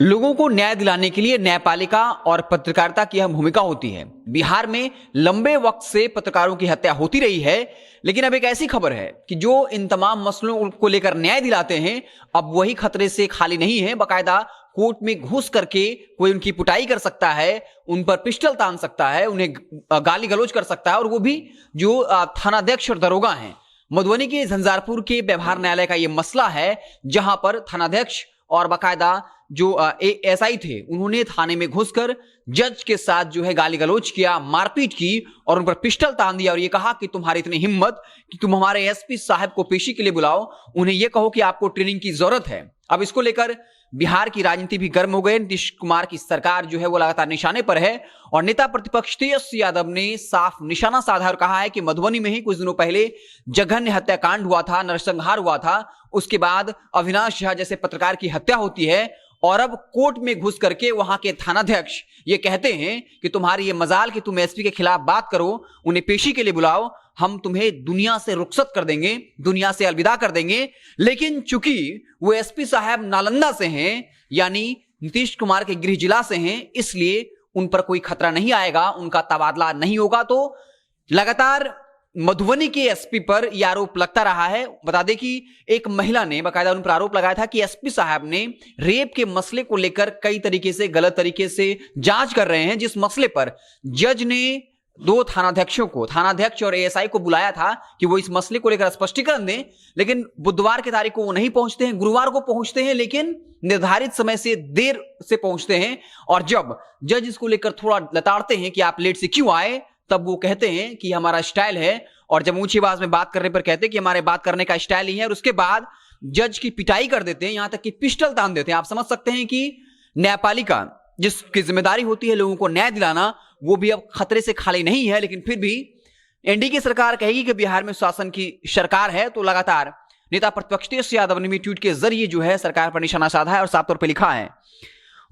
लोगों को न्याय दिलाने के लिए न्यायपालिका और पत्रकारिता की अहम भूमिका होती है। बिहार में लंबे वक्त से पत्रकारों की हत्या होती रही है, लेकिन अब एक ऐसी खबर है कि जो इन तमाम मसलों को लेकर न्याय दिलाते हैं, अब वही खतरे से खाली नहीं है। बाकायदा कोर्ट में घुस करके कोई उनकी पिटाई कर सकता है, उन पर पिस्टल तान सकता है, उन्हें गाली गलौज कर सकता है, और वो भी जो थानाध्यक्ष और दरोगा हैं। मधुबनी के झंझारपुर के व्यवहार न्यायालय का यह मसला है, जहां पर थानाध्यक्ष और बाकायदा जो एसआई थे, उन्होंने थाने में घुसकर जज के साथ जो है गाली गलौज किया, मारपीट की और उन पर पिस्टल तान दिया और ये कहा कि तुम्हारी इतनी हिम्मत कि तुम हमारे एसपी साहब को पेशी के लिए बुलाओ, उन्हें यह कहो कि आपको ट्रेनिंग की जरूरत है। अब इसको लेकर बिहार की राजनीति भी गर्म हो गई। नीतीश कुमार की सरकार जो है वो लगातार निशाने पर है और नेता प्रतिपक्ष तेजस्वी यादव ने साफ निशाना साधा और कहा है कि मधुबनी में ही कुछ दिनों पहले जघन्य हत्याकांड हुआ था, नरसंहार हुआ था, उसके बाद अविनाश झा जैसे पत्रकार की हत्या होती है और अब कोर्ट में घुस करके वहां के थानाध्यक्ष ये कहते हैं कि तुम्हारी ये मजाल कि तुम एसपी के खिलाफ बात करो, उन्हें पेशी के लिए बुलाओ, हम तुम्हें दुनिया से रुखसत कर देंगे, दुनिया से अलविदा कर देंगे। लेकिन चूंकि वो एसपी साहब नालंदा से हैं, यानी नीतीश कुमार के गृह जिला से हैं, इसलिए उन पर कोई खतरा नहीं आएगा, उनका तबादला नहीं होगा। तो लगातार मधुबनी के एसपी पर यह आरोप लगता रहा है। बता दें कि एक महिला ने बाकायदा उन पर आरोप लगाया था कि एसपी साहब ने रेप के मसले को लेकर कई तरीके से गलत तरीके से जांच कर रहे हैं, जिस मसले पर जज ने दो थानाध्यक्षों को, थानाध्यक्ष और एएसआई को बुलाया था कि वो इस मसले को लेकर स्पष्टीकरण दें। लेकिन बुधवार की तारीख को वो नहीं पहुंचते हैं, गुरुवार को पहुंचते हैं, लेकिन निर्धारित समय से देर से पहुंचते हैं। और जब जज इसको लेकर थोड़ा लताड़ते हैं कि आप लेट से क्यों आए, तब वो कहते हैं कि हमारा स्टाइल है, और जब ऊंची आवाज में बात करने पर कहते हैं कि हमारे बात करने का स्टाइल ही है, और उसके बाद जज की पिटाई कर देते हैं, यहां तक कि पिस्टल तान देते हैं। आप समझ सकते हैं कि न्यायपालिका जिसकी जिम्मेदारी होती है लोगों को न्याय दिलाना, वो भी अब खतरे से खाली नहीं है। लेकिन फिर भी एनडीए की सरकार कहेगी कि बिहार में शासन की सरकार है, तो लगातार नेता प्रतिपक्ष तेजस्वी यादव ने भी ट्वीट के जरिए जो है सरकार पर निशाना साधा है और साफ तौर पर लिखा है,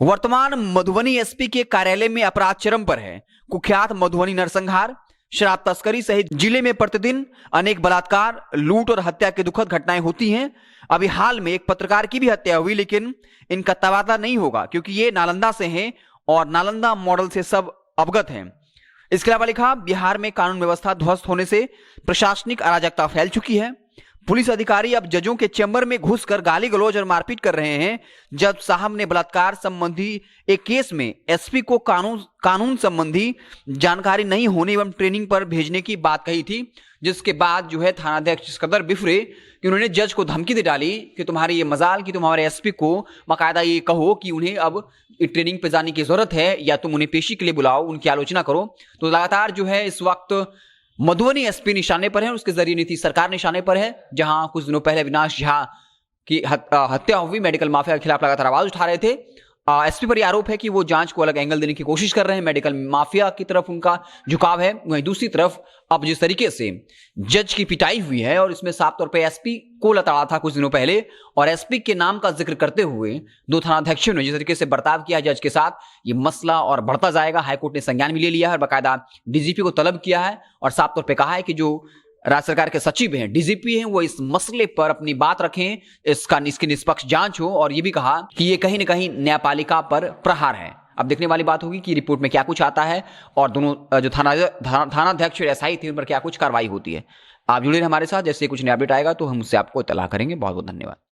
वर्तमान मधुबनी एसपी के कार्यालय में अपराध चरम पर है। कुख्यात मधुबनी नरसंहार, शराब तस्करी सहित जिले में प्रतिदिन अनेक बलात्कार, लूट और हत्या की दुखद घटनाएं होती हैं। अभी हाल में एक पत्रकार की भी हत्या हुई, लेकिन इनका तबादला नहीं होगा क्योंकि ये नालंदा से हैं और नालंदा मॉडल से सब अवगत हैं। इसके अलावा लिखा, बिहार में कानून व्यवस्था ध्वस्त होने से प्रशासनिक अराजकता फैल चुकी है। पुलिस अधिकारी अब जजों के चैम्बर में घुसकर गाली गलौज और मारपीट कर रहे हैं। जज साहब ने बलात्कार संबंधी एक केस में एसपी को कानून संबंधी जानकारी नहीं होने एवं ट्रेनिंग पर भेजने की बात कही थी, जिसके बाद जो है थानाध्यक्ष इस कदर बिफरे कि उन्होंने जज को धमकी दे डाली कि तुम्हारी ये मजाल कि तुम हमारे एसपी को बाकायदा ये कहो कि उन्हें अब ट्रेनिंग पे जाने की जरूरत है, या तुम उन्हें पेशी के लिए बुलाओ, उनकी आलोचना करो। तो लगातार जो है इस वक्त मधुबनी एसपी निशाने पर है, उसके जरिए नीतीश सरकार निशाने पर है, जहां कुछ दिनों पहले अविनाश झा की हत्या हुई, मेडिकल माफिया के खिलाफ लगातार आवाज उठा रहे थे। एसपी पर यह आरोप है कि वो जांच को अलग एंगल देने की कोशिश कर रहे हैं, मेडिकल माफिया की तरफ उनका झुकाव है। वहीं दूसरी तरफ अब जिस तरीके से जज की पिटाई हुई है, और इसमें साफ तौर पे एसपी को लताड़ा था कुछ दिनों पहले, और एसपी के नाम का जिक्र करते हुए दो थानाध्यक्षों ने जिस तरीके से बर्ताव किया जज के साथ, ये मसला और बढ़ता जाएगा। हाईकोर्ट ने संज्ञान भी ले लिया है और बाकायदा डीजीपी को तलब किया है और साफ तौर पर कहा है कि जो राज्य सरकार के सचिव हैं, डीजीपी हैं, वो इस मसले पर अपनी बात रखें, इसकी निष्पक्ष जांच हो, और ये भी कहा कि ये कहीं ना कहीं न्यायपालिका पर प्रहार है। अब देखने वाली बात होगी कि रिपोर्ट में क्या कुछ आता है और दोनों जो थानाध्यक्ष और एसआई थे उन पर क्या कुछ कार्रवाई होती है। आप जुड़े रहिए हमारे साथ, जैसे कुछ नया अपडेट आएगा तो हम उससे आपको इत्तला करेंगे। बहुत बहुत धन्यवाद।